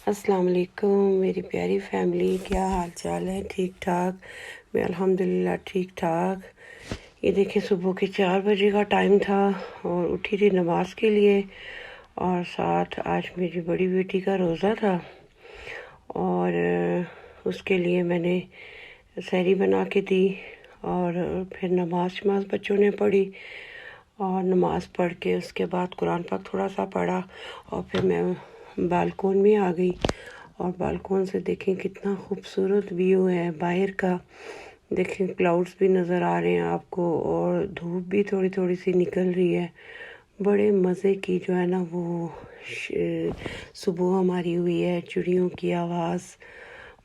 अस्सलाम वालेकुम मेरी प्यारी फैमिली, क्या हाल चाल है? ठीक ठाक। मैं अल्हम्दुलिल्लाह ठीक ठाक। ये देखिए, सुबह के 4 बजे का टाइम था और उठी थी नमाज के लिए। और साथ आज मेरी बड़ी बेटी का रोज़ा था और उसके लिए मैंने सहरी बना के दी। और फिर नमाज बच्चों ने पढ़ी और नमाज़ पढ़ के उसके बाद कुरान पाक थोड़ा सा पढ़ा और फिर मैं बालकोन में आ गई। और बालकोन से देखें कितना खूबसूरत व्यू है बाहर का। देखें, क्लाउड्स भी नज़र आ रहे हैं आपको और धूप भी थोड़ी थोड़ी सी निकल रही है। बड़े मज़े की जो है ना वो सुबह हमारी हुई है। चिड़ियों की आवाज़,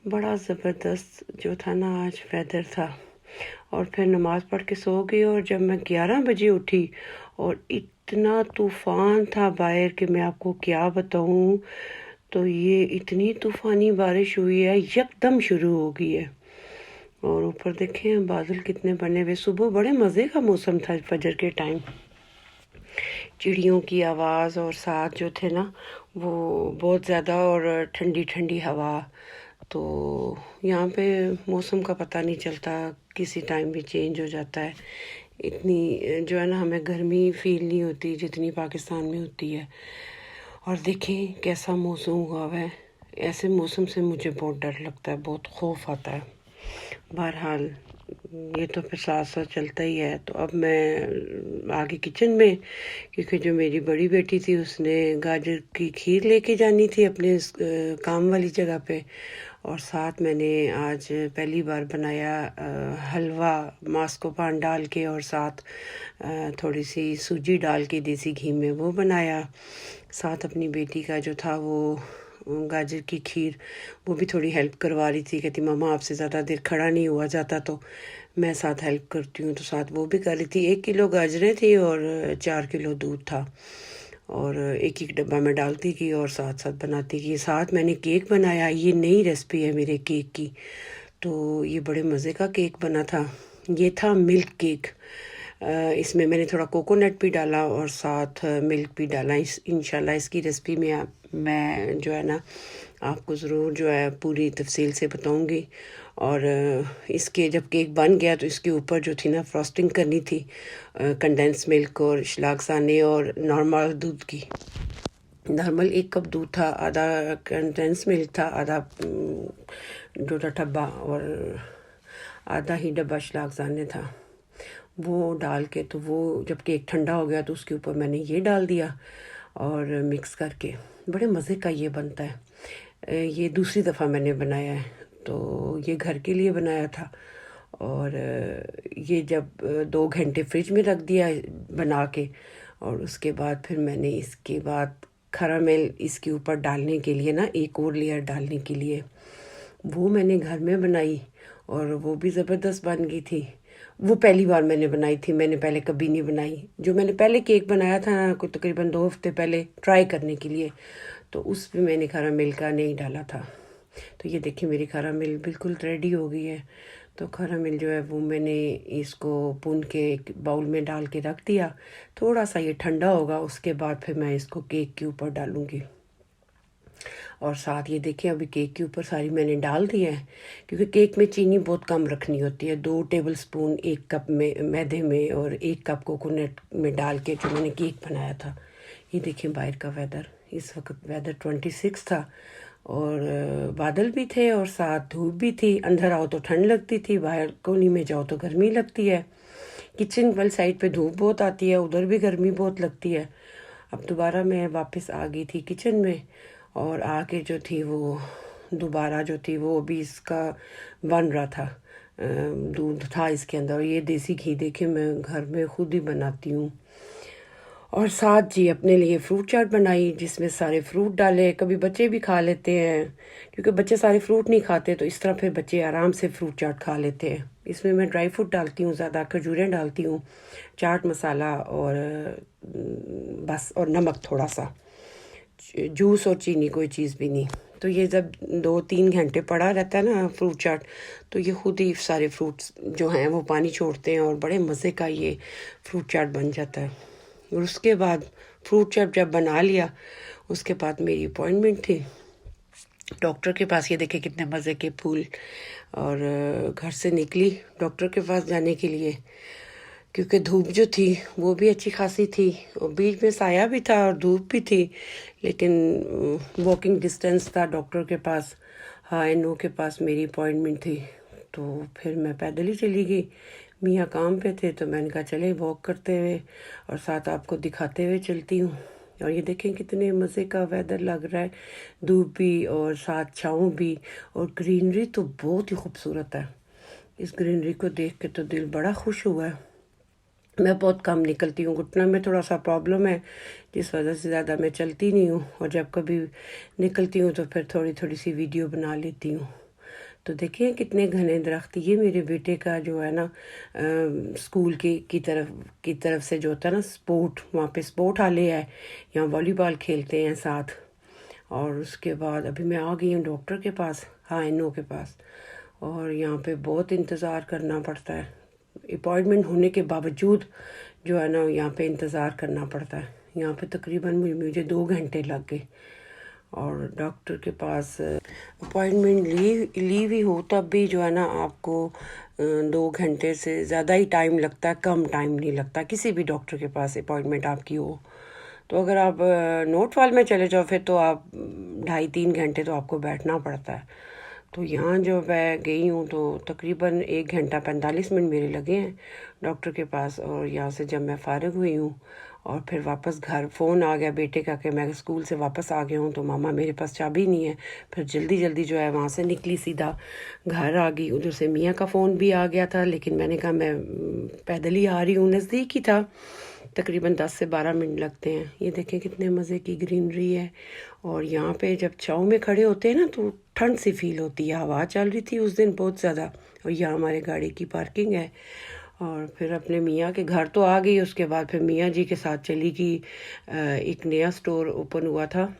बड़ा ज़बरदस्त जो था ना आज वेदर था। और फिर नमाज़ पढ़ के सो गई और जब मैं 11 बजे उठी और इतना तूफ़ान था बाहर कि मैं आपको क्या बताऊं। तो ये इतनी तूफ़ानी बारिश हुई है, यकदम शुरू हो गई है। और ऊपर देखें बादल कितने बने हुए। सुबह बड़े मज़े का मौसम था फजर के टाइम। चिड़ियों की आवाज़ और साथ जो थे ना वो बहुत ज़्यादा, और ठंडी ठंडी हवा। तो यहाँ पे मौसम का पता नहीं चलता, किसी टाइम भी चेंज हो जाता है। इतनी जो है ना हमें गर्मी फील नहीं होती जितनी पाकिस्तान में होती है। और देखें कैसा मौसम हुआ है। ऐसे मौसम से मुझे बहुत डर लगता है, बहुत खौफ आता है। बहरहाल ये तो फिर साथ साथ चलता ही है। तो अब मैं आगे किचन में, क्योंकि जो मेरी बड़ी बेटी थी उसने गाजर की खीर लेके जानी थी अपने काम वाली जगह पे। और साथ मैंने आज पहली बार बनाया हलवा मास्को पान डाल के, और साथ थोड़ी सी सूजी डाल के देसी घी में वो बनाया। साथ अपनी बेटी का जो था वो गाजर की खीर, वो भी थोड़ी हेल्प करवा रही थी। कहती मम्मा आपसे ज़्यादा देर खड़ा नहीं हुआ जाता तो मैं साथ हेल्प करती हूँ। तो साथ वो भी कर रही थी। 1 किलो गाजरें थी और 4 किलो दूध था और एक एक डब्बा में डालती की और साथ साथ बनाती की। साथ मैंने केक बनाया। ये नई रेसिपी है मेरे केक की। तो ये बड़े मज़े का केक बना था। ये था मिल्क केक। इसमें मैंने थोड़ा कोकोनट भी डाला और साथ मिल्क भी डाला। इंशाल्लाह इसकी रेसिपी में मैं जो है ना आपको ज़रूर जो है पूरी तफसील से बताऊंगी। और इसके जब केक बन गया तो इसके ऊपर जो थी ना फ्रॉस्टिंग करनी थी कंडेंस मिल्क और शलागसाने और नॉर्मल दूध की। नॉर्मल 1 कप दूध था, आधा कंडेंस मिल्क था, आधा डोडा डब्बा और आधा ही डब्बा शलागसाने था। वो डाल के तो वो जब केक ठंडा हो गया तो उसके ऊपर मैंने ये डाल दिया और मिक्स करके बड़े मज़े का ये बनता है। ये दूसरी दफ़ा मैंने बनाया है। तो ये घर के लिए बनाया था और ये जब 2 घंटे फ्रिज में रख दिया बना के, और उसके बाद फिर मैंने इसके बाद खरामेल इसके ऊपर डालने के लिए ना एक और लेयर डालने के लिए वो मैंने घर में बनाई और वो भी ज़बरदस्त बन गई थी। वो पहली बार मैंने बनाई थी, मैंने पहले कभी नहीं बनाई। जो मैंने पहले केक बनाया था ना कोई तकरीबन 2 हफ्ते पहले ट्राई करने के लिए, तो उस पर मैंने खरा मिल का नहीं डाला था। तो ये देखिए मेरी खरा मिल बिल्कुल रेडी हो गई है। तो खरा मिल जो है वो मैंने इसको भून के एक बाउल में डाल के रख दिया। थोड़ा सा ये ठंडा होगा उसके बाद फिर मैं इसको केक के ऊपर डालूँगी। और साथ ये देखिए अभी केक के ऊपर सारी मैंने डाल दी है, क्योंकि केक में चीनी बहुत कम रखनी होती है। 2 टेबलस्पून 1 कप में मैदे में और 1 कप कोकोनट में डाल के जो मैंने केक बनाया था। ये देखिए बाहर का वेदर, इस वक्त वेदर 26 था और बादल भी थे और साथ धूप भी थी। अंदर आओ तो ठंड लगती थी, बाहर कोनी में जाओ तो गर्मी लगती है। किचन वाली साइड पे धूप बहुत आती है, उधर भी गर्मी बहुत लगती है। अब दोबारा मैं वापस आ गई थी किचन में और आके जो थी वो दोबारा जो थी वो भी इसका बन रहा था। दूध था इसके अंदर और ये देसी घी देखे मैं घर में खुद ही बनाती हूँ। और साथ जी अपने लिए फ्रूट चाट बनाई जिसमें सारे फ्रूट डाले। कभी बच्चे भी खा लेते हैं, क्योंकि बच्चे सारे फ्रूट नहीं खाते तो इस तरह फिर बच्चे आराम से फ्रूट चाट खा लेते हैं। इसमें मैं ड्राई फ्रूट डालती हूँ, ज़्यादा खजूरें डालती हूँ, चाट मसाला और बस, और नमक थोड़ा सा, जूस और चीनी कोई चीज़ भी नहीं। तो ये जब 2-3 घंटे पड़ा रहता है ना फ्रूट चाट, तो ये खुद ही सारे फ्रूट्स जो हैं वो पानी छोड़ते हैं और बड़े मज़े का ये फ्रूट चाट बन जाता है। और उसके बाद फ्रूट चाट जब बना लिया उसके बाद मेरी अपॉइंटमेंट थी डॉक्टर के पास, ये देखे कितने मज़े के फूल। और घर से निकली डॉक्टर के पास जाने के लिए, क्योंकि धूप जो थी वो भी अच्छी खासी थी और बीच में साया भी था और धूप भी थी, लेकिन वॉकिंग डिस्टेंस था डॉक्टर के पास। हाँ नो के पास मेरी अपॉइंटमेंट थी, तो फिर मैं पैदल ही चली गई। मियाँ काम पे थे तो मैंने कहा चले वॉक करते हुए और साथ आपको दिखाते हुए चलती हूँ। और ये देखें कितने मज़े का वेदर लग रहा है, धूप भी और साथ छाँव भी, और ग्रीनरी तो बहुत ही खूबसूरत है। इस ग्रीनरी को देख के तो दिल बड़ा खुश हुआ है। मैं बहुत कम निकलती हूँ, घुटना में थोड़ा सा प्रॉब्लम है, जिस वजह से ज़्यादा मैं चलती नहीं हूँ, और जब कभी निकलती हूँ तो फिर थोड़ी थोड़ी सी वीडियो बना लेती हूँ। तो देखिए कितने घने दरख्त। ये मेरे बेटे का जो है ना स्कूल की तरफ से जो होता है ना स्पोर्ट, वहाँ पे स्पोर्ट हाले है, यहाँ वॉलीबॉल खेलते हैं साथ। और उसके बाद अभी मैं आ गई हूँ डॉक्टर के पास, हाँ नो के पास। और यहाँ पे बहुत इंतज़ार करना पड़ता है, अपॉइंटमेंट होने के बावजूद जो है ना यहाँ पे इंतज़ार करना पड़ता है। यहाँ पे तकरीबन मुझे 2 घंटे लग गए। और डॉक्टर के पास अपॉइंटमेंट ली भी हो तब भी जो है ना आपको 2 घंटे से ज़्यादा ही टाइम लगता है, कम टाइम नहीं लगता किसी भी डॉक्टर के पास अपॉइंटमेंट आपकी हो। तो अगर आप नोट वाल में चले जाओ फिर तो आप 2.5-3 घंटे तो आपको बैठना पड़ता है। तो यहाँ जो मैं गई हूँ तो तकरीबन 1 घंटा 45 मिनट मेरे लगे हैं डॉक्टर के पास। और यहाँ से जब मैं फ़ारिग हुई हूँ और फिर वापस घर फ़ोन आ गया बेटे का कि मैं स्कूल से वापस आ गया हूँ, तो मामा मेरे पास चाबी नहीं है। फिर जल्दी जल्दी जो है वहाँ से निकली, सीधा घर आ गई। उधर से मियाँ का फ़ोन भी आ गया था, लेकिन मैंने कहा मैं पैदल ही आ रही हूँ, नज़दीक ही था, तकरीबन 10 से 12 मिनट लगते हैं। ये देखें कितने मज़े की ग्रीनरी है। और यहाँ पे जब छाँव में खड़े होते हैं ना तो ठंड सी फील होती है। हवा चल रही थी उस दिन बहुत ज़्यादा, और यहाँ हमारे गाड़ी की पार्किंग है। और फिर अपने मियाँ के घर तो आ गई, उसके बाद फिर मियाँ जी के साथ चली गई। एक नया स्टोर ओपन हुआ था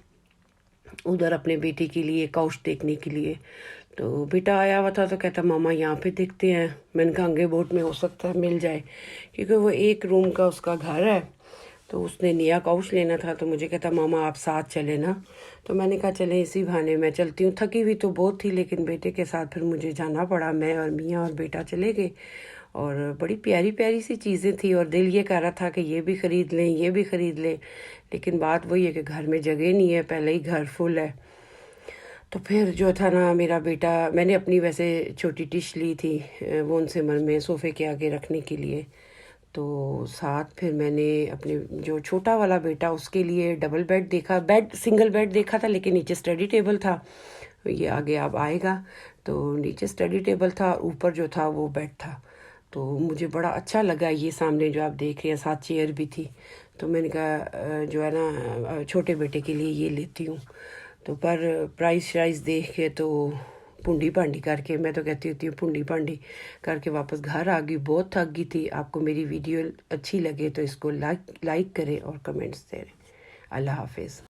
उधर अपने बेटी के लिए काउच देखने के लिए। तो बेटा आया हुआ था तो कहता मामा यहाँ पे देखते हैं। मैंने कहा अंगे बोट में हो सकता है मिल जाए, क्योंकि वो 1 रूम का उसका घर है। तो उसने नया काउच लेना था, तो मुझे कहता मामा आप साथ चले ना। तो मैंने कहा चले इसी बहाने मैं चलती हूँ। थकी हुई तो बहुत थी, लेकिन बेटे के साथ फिर मुझे जाना पड़ा। मैं और मियाँ और बेटा चले गए, और बड़ी प्यारी प्यारी सी चीज़ें थी, और दिल ये कह रहा था कि ये भी ख़रीद लें ये भी ख़रीद लें, लेकिन बात वही है कि घर में जगह नहीं है, पहले ही घर फुल है। तो फिर जो था ना मेरा बेटा, मैंने अपनी वैसे छोटी डिश ली थी वोन सिमर में सोफ़े के आगे रखने के लिए। तो साथ फिर मैंने अपने जो छोटा वाला बेटा उसके लिए डबल बेड देखा, सिंगल बेड देखा था, लेकिन नीचे स्टडी टेबल था। ये आगे अब आएगा। तो नीचे स्टडी टेबल था और ऊपर जो था वो बेड था। तो मुझे बड़ा अच्छा लगा ये सामने जो आप देख रहे हैं, साथ चेयर भी थी। तो मैंने कहा जो है ना छोटे बेटे के लिए ये लेती हूँ। तो पर प्राइस शाइस देख के तो पुंडी पांडी करके, मैं तो कहती होती हूँ पुंडी पांडी करके वापस घर आ गई। बहुत थक गई थी। आपको मेरी वीडियो अच्छी लगे तो इसको लाइक करें और कमेंट्स दें। अल्लाह हाफिज़।